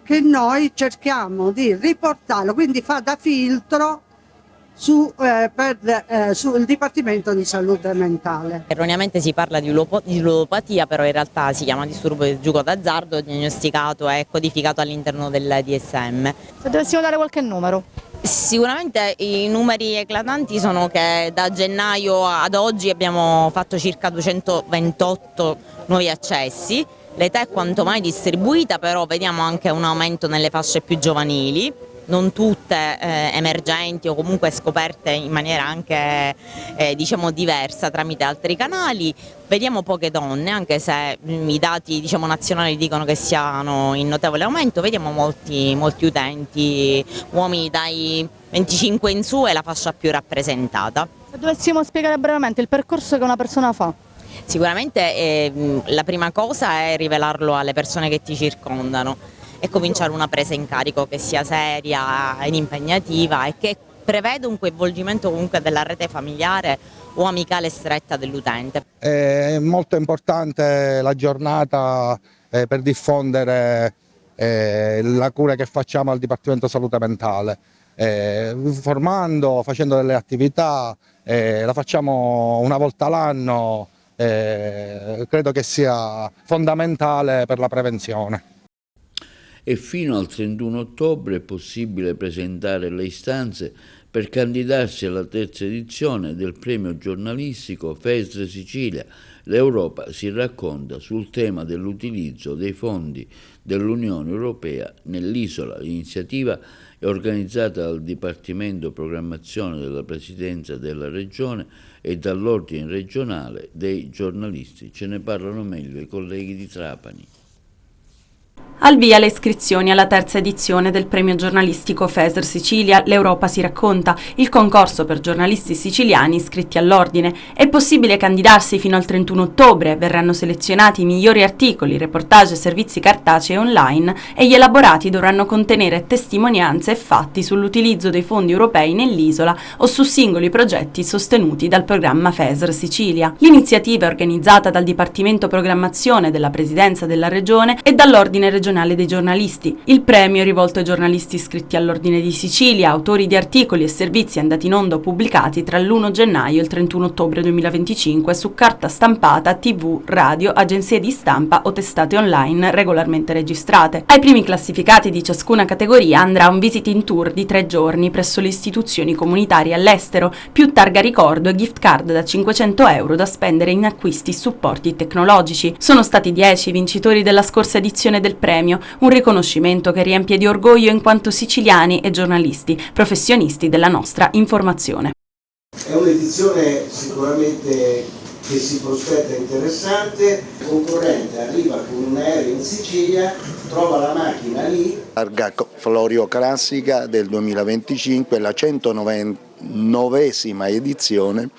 che noi cerchiamo di riportarlo, quindi fa da filtro sul Dipartimento di Salute Mentale. Erroneamente si parla di ludopatia, però in realtà si chiama disturbo del gioco d'azzardo, diagnosticato e codificato all'interno del DSM. Se dovessimo dare qualche numero? Sicuramente i numeri eclatanti sono che da gennaio ad oggi abbiamo fatto circa 228 nuovi accessi, l'età è quanto mai distribuita, però vediamo anche un aumento nelle fasce più giovanili, non tutte emergenti o comunque scoperte in maniera anche diciamo diversa tramite altri canali. Vediamo poche donne, anche se i dati diciamo nazionali dicono che siano in notevole aumento, vediamo molti utenti, uomini dai 25 in su è la fascia più rappresentata. Se dovessimo spiegare brevemente il percorso che una persona fa. Sicuramente la prima cosa è rivelarlo alle persone che ti circondano e cominciare una presa in carico che sia seria ed impegnativa e che prevede un coinvolgimento comunque della rete familiare o amicale stretta dell'utente. È molto importante la giornata per diffondere la cura che facciamo al Dipartimento Salute Mentale, formando, facendo delle attività, la facciamo una volta l'anno, credo che sia fondamentale per la prevenzione. E fino al 31 ottobre è possibile presentare le istanze per candidarsi alla terza edizione del premio giornalistico FESR Sicilia. L'Europa si racconta sul tema dell'utilizzo dei fondi dell'Unione Europea nell'isola. L'iniziativa è organizzata dal Dipartimento Programmazione della Presidenza della Regione e dall'Ordine regionale dei giornalisti. Ce ne parlano meglio i colleghi di Trapani. Al via le iscrizioni alla terza edizione del premio giornalistico FESR Sicilia, l'Europa si racconta, il concorso per giornalisti siciliani iscritti all'ordine. È possibile candidarsi fino al 31 ottobre, verranno selezionati i migliori articoli, reportage e servizi cartacei online e gli elaborati dovranno contenere testimonianze e fatti sull'utilizzo dei fondi europei nell'isola o su singoli progetti sostenuti dal programma FESR Sicilia. L'iniziativa è organizzata dal Dipartimento Programmazione della Presidenza della Regione e dall'Ordine regionale dei giornalisti. Il premio è rivolto ai giornalisti iscritti all'Ordine di Sicilia, autori di articoli e servizi andati in onda o pubblicati tra l'1 gennaio e il 31 ottobre 2025 su carta stampata, TV, radio, agenzie di stampa o testate online regolarmente registrate. Ai primi classificati di ciascuna categoria andrà un visiting tour di 3 giorni presso le istituzioni comunitarie all'estero, più targa ricordo e gift card da 500 euro da spendere in acquisti supporti tecnologici. Sono stati 10 i vincitori della scorsa edizione del premio, un riconoscimento che riempie di orgoglio in quanto siciliani e giornalisti, professionisti della nostra informazione. È un'edizione sicuramente che si prospetta interessante, il concorrente arriva con un aereo in Sicilia, trova la macchina lì. Targa Florio Classica del 2025, la 109esima edizione,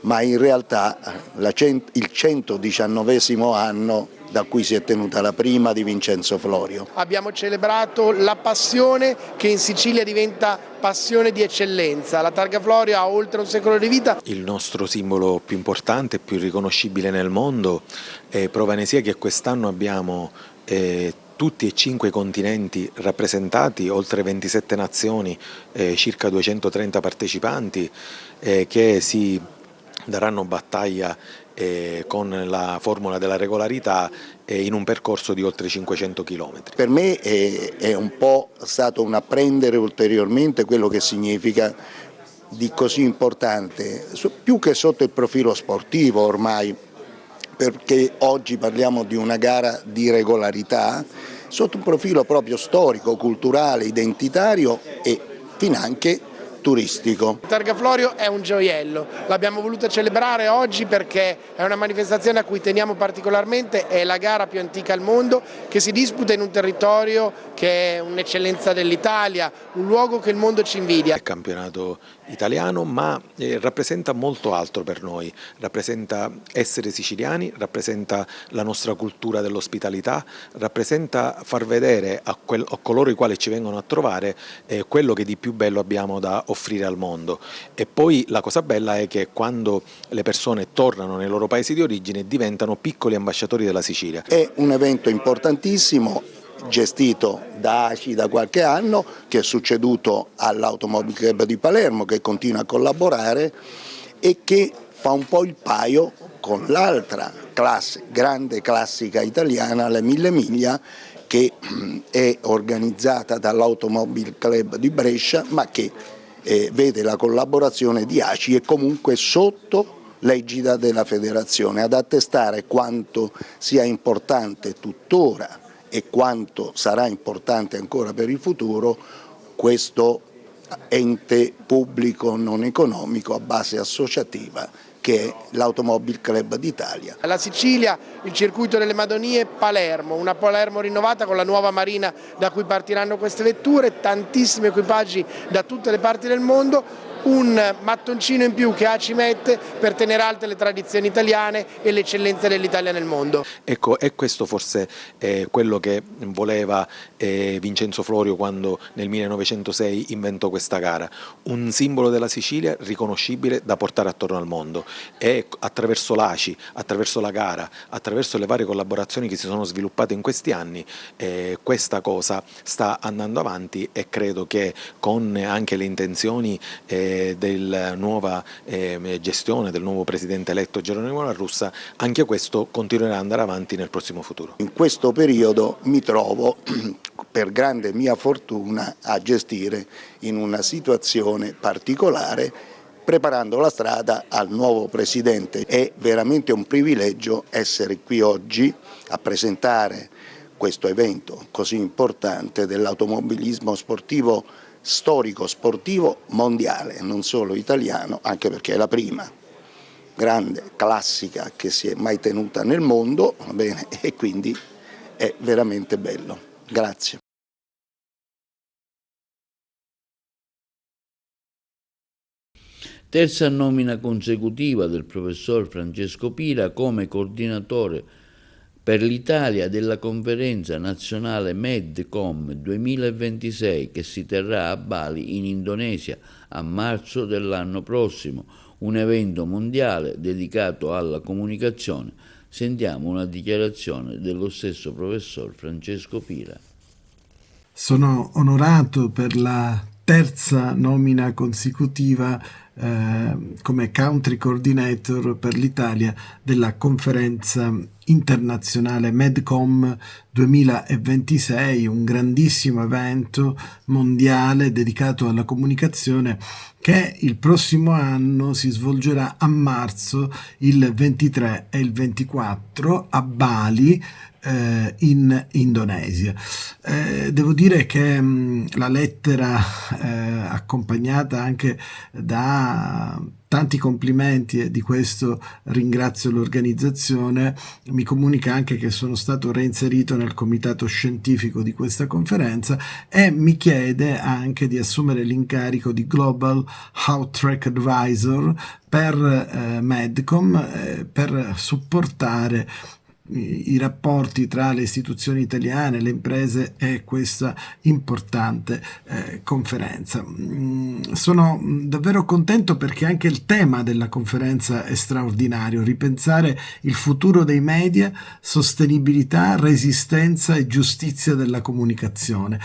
ma in realtà il 119esimo anno da cui si è tenuta la prima di Vincenzo Florio. Abbiamo celebrato la passione che in Sicilia diventa passione di eccellenza. La Targa Florio ha oltre un secolo di vita. Il nostro simbolo più importante, più riconoscibile nel mondo, prova ne sia che quest'anno abbiamo tutti e 5 i continenti rappresentati, oltre 27 nazioni, circa 230 partecipanti che si daranno battaglia con la formula della regolarità in un percorso di oltre 500 km. Per me è un po' stato un apprendere ulteriormente quello che significa di così importante, più che sotto il profilo sportivo ormai, perché oggi parliamo di una gara di regolarità, sotto un profilo proprio storico, culturale, identitario e finanche turistico. Targa Florio è un gioiello, l'abbiamo voluta celebrare oggi perché è una manifestazione a cui teniamo particolarmente, è la gara più antica al mondo che si disputa in un territorio che è un'eccellenza dell'Italia, un luogo che il mondo ci invidia. È il campionato italiano, ma rappresenta molto altro per noi, rappresenta essere siciliani, rappresenta la nostra cultura dell'ospitalità, rappresenta far vedere a coloro i quali ci vengono a trovare quello che di più bello abbiamo da offrire al mondo. E poi la cosa bella è che quando le persone tornano nei loro paesi di origine diventano piccoli ambasciatori della Sicilia. È un evento importantissimo, gestito da ACI da qualche anno, che è succeduto all'Automobile Club di Palermo, che continua a collaborare e che fa un po' il paio con l'altra grande classica italiana, la Mille Miglia, che è organizzata dall'Automobile Club di Brescia, ma che vede la collaborazione di ACI e comunque sotto l'egida della federazione, ad attestare quanto sia importante tuttora e quanto sarà importante ancora per il futuro questo ente pubblico non economico a base associativa che è l'Automobile Club d'Italia. La Sicilia, il circuito delle Madonie, Palermo, una Palermo rinnovata con la nuova marina da cui partiranno queste vetture, tantissimi equipaggi da tutte le parti del mondo, un mattoncino in più che ACI mette per tenere alte le tradizioni italiane e le eccellenze dell'Italia nel mondo. Ecco, e questo forse è quello che voleva Vincenzo Florio quando nel 1906 inventò questa gara, un simbolo della Sicilia riconoscibile da portare attorno al mondo, e attraverso l'ACI, attraverso la gara, attraverso le varie collaborazioni che si sono sviluppate in questi anni, questa cosa sta andando avanti, e credo che con anche le intenzioni della nuova gestione, del nuovo presidente eletto Geronimo La Russa, anche questo continuerà ad andare avanti nel prossimo futuro. In questo periodo mi trovo, per grande mia fortuna, a gestire in una situazione particolare, preparando la strada al nuovo presidente. È veramente un privilegio essere qui oggi a presentare questo evento così importante dell'automobilismo sportivo, storico sportivo mondiale, non solo italiano, anche perché è la prima grande classica che si è mai tenuta nel mondo, va bene, e quindi è veramente bello. Grazie. Terza nomina consecutiva del professor Francesco Pira come coordinatore per l'Italia della conferenza nazionale Medcom 2026 che si terrà a Bali in Indonesia a marzo dell'anno prossimo, un evento mondiale dedicato alla comunicazione. Sentiamo una dichiarazione dello stesso professor Francesco Pira. Sono onorato per la terza nomina consecutiva come country coordinator per l'Italia della conferenza internazionale Medcom 2026, un grandissimo evento mondiale dedicato alla comunicazione che il prossimo anno si svolgerà a marzo, il 23 e il 24 a Bali, in Indonesia. Devo dire che la lettera accompagnata anche da tanti complimenti, e di questo ringrazio l'organizzazione, mi comunica anche che sono stato reinserito nel comitato scientifico di questa conferenza e mi chiede anche di assumere l'incarico di Global Health Track Advisor per Medcom, per supportare i rapporti tra le istituzioni italiane, le imprese e questa importante conferenza. Sono davvero contento perché anche il tema della conferenza è straordinario: ripensare il futuro dei media, sostenibilità, resistenza e giustizia della comunicazione.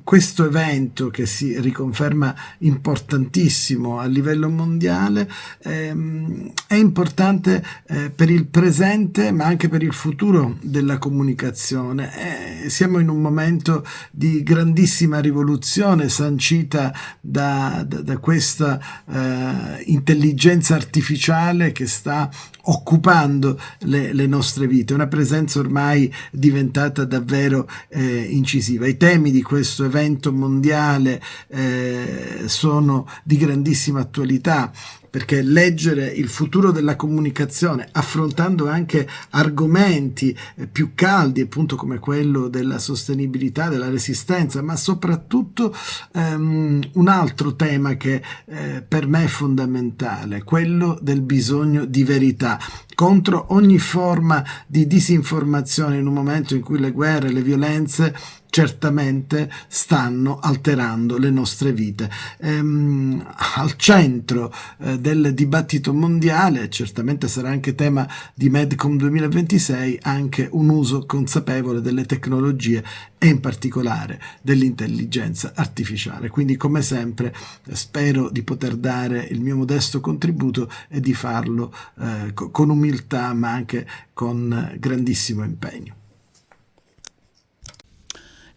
Questo evento, che si riconferma importantissimo a livello mondiale, è importante per il presente ma anche per il futuro della comunicazione. Siamo in un momento di grandissima rivoluzione sancita da questa intelligenza artificiale che sta occupando le nostre vite, una presenza ormai diventata davvero incisiva. I temi di questo evento mondiale sono di grandissima attualità, perché leggere il futuro della comunicazione affrontando anche argomenti più caldi, appunto come quello della sostenibilità, della resistenza, ma soprattutto un altro tema che per me è fondamentale, quello del bisogno di verità contro ogni forma di disinformazione, in un momento in cui le guerre, le violenze certamente stanno alterando le nostre vite. Al centro del dibattito mondiale, certamente sarà anche tema di Medcom 2026, anche un uso consapevole delle tecnologie e in particolare dell'intelligenza artificiale. Quindi, come sempre, spero di poter dare il mio modesto contributo e di farlo con umiltà ma anche con grandissimo impegno.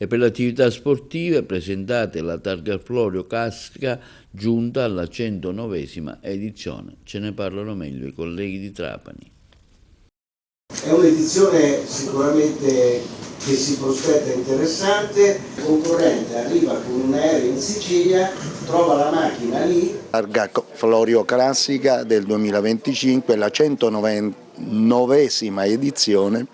e per le attività sportive presentate la Targa Florio Casca giunta alla 109esima edizione. Ce ne parlano meglio i colleghi di Trapani. È un'edizione sicuramente che si prospetta interessante, il concorrente arriva con un aereo in Sicilia, trova la macchina lì. Targa Florio Classica del 2025, la 109esima edizione,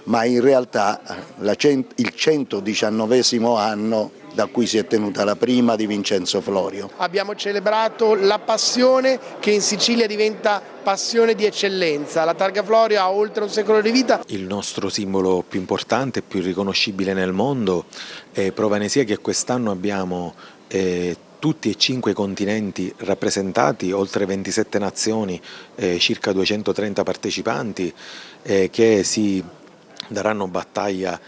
ma in realtà il 119esimo anno da cui si è tenuta la prima di Vincenzo Florio. Abbiamo celebrato la passione che in Sicilia diventa passione di eccellenza. La Targa Florio ha oltre un secolo di vita. Il nostro simbolo più importante, più riconoscibile nel mondo, prova ne sia che quest'anno abbiamo tutti e 5 continenti rappresentati, oltre 27 nazioni, circa 230 partecipanti che si daranno battaglia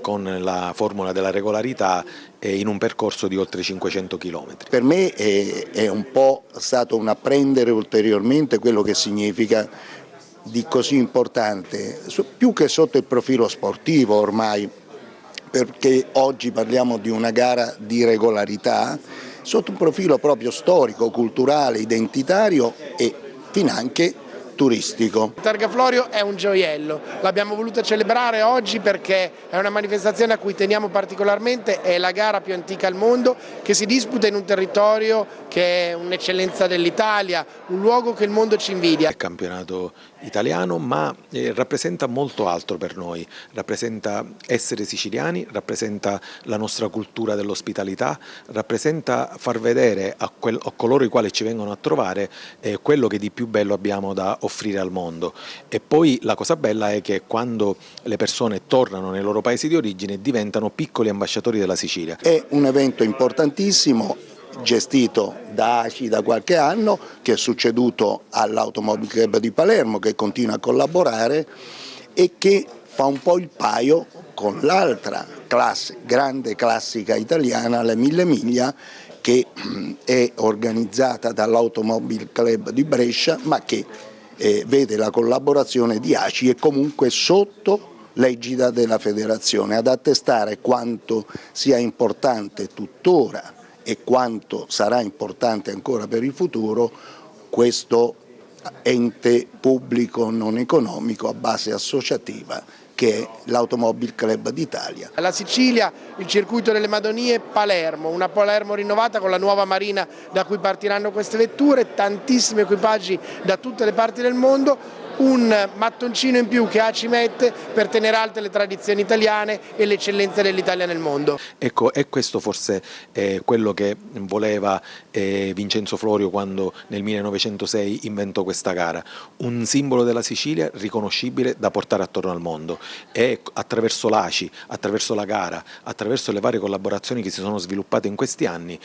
con la formula della regolarità in un percorso di oltre 500 km. Per me è un po' stato un apprendere ulteriormente quello che significa di così importante, più che sotto il profilo sportivo ormai, perché oggi parliamo di una gara di regolarità, sotto un profilo proprio storico, culturale, identitario e finanche turistico. Targa Florio è un gioiello, l'abbiamo voluta celebrare oggi perché è una manifestazione a cui teniamo particolarmente, è la gara più antica al mondo che si disputa in un territorio che è un'eccellenza dell'Italia, un luogo che il mondo ci invidia. È campionato italiano, ma rappresenta molto altro per noi, rappresenta essere siciliani, rappresenta la nostra cultura dell'ospitalità, rappresenta far vedere a coloro i quali ci vengono a trovare quello che di più bello abbiamo da offrire al mondo. E poi la cosa bella è che quando le persone tornano nei loro paesi di origine diventano piccoli ambasciatori della Sicilia. È un evento importantissimo, gestito da ACI da qualche anno, che è succeduto all'Automobile Club di Palermo, che continua a collaborare e che fa un po' il paio con l'altra grande classica italiana, la Mille Miglia, che è organizzata dall'Automobile Club di Brescia, ma che vede la collaborazione di ACI e comunque sotto l'egida della federazione, ad attestare quanto sia importante tuttora e quanto sarà importante ancora per il futuro questo ente pubblico non economico a base associativa che è l'Automobile Club d'Italia. La Sicilia, il circuito delle Madonie, Palermo, una Palermo rinnovata con la nuova marina da cui partiranno queste vetture, tantissimi equipaggi da tutte le parti del mondo, un mattoncino in più che ACI mette per tenere alte le tradizioni italiane e le eccellenze dell'Italia nel mondo. Ecco, e questo forse è quello che voleva Vincenzo Florio quando nel 1906 inventò questa gara, un simbolo della Sicilia riconoscibile da portare attorno al mondo, e attraverso l'ACI, attraverso la gara, attraverso le varie collaborazioni che si sono sviluppate in questi anni,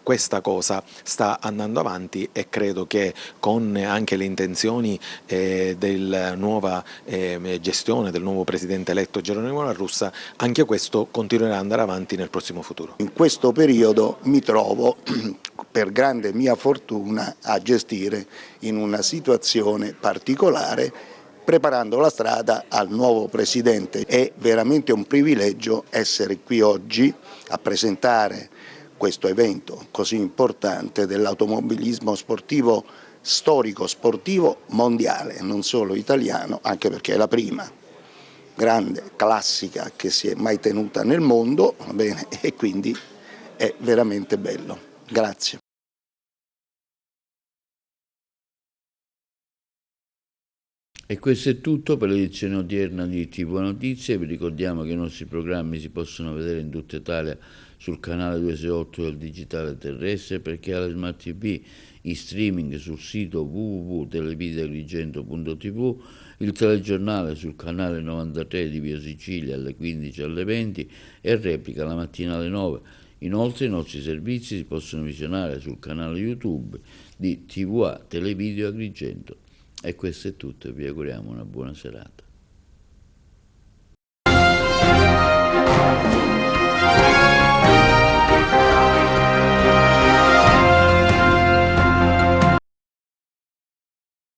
questa cosa sta andando avanti e credo che con anche le intenzioni della nuova gestione, del nuovo presidente eletto Geronimo La Russa, anche questo continuerà ad andare avanti nel prossimo futuro. In questo periodo mi trovo, per grande mia fortuna, a gestire in una situazione particolare, preparando la strada al nuovo presidente. È veramente un privilegio essere qui oggi a presentare questo evento così importante dell'automobilismo sportivo, storico sportivo mondiale, non solo italiano, anche perché è la prima grande classica che si è mai tenuta nel mondo, va bene, e quindi è veramente bello. Grazie. E questo è tutto per l'edizione odierna di TV Notizie. Vi ricordiamo che i nostri programmi si possono vedere in tutta Italia sul canale 268 del digitale terrestre, perché alla Smart TV in streaming sul sito www.televideoagrigento.tv, il telegiornale sul canale 93 di Via Sicilia alle 15 e alle 20 e replica la mattina alle 9. Inoltre i nostri servizi si possono visionare sul canale YouTube di TVA Televideo Agrigento. E questo è tutto, vi auguriamo una buona serata.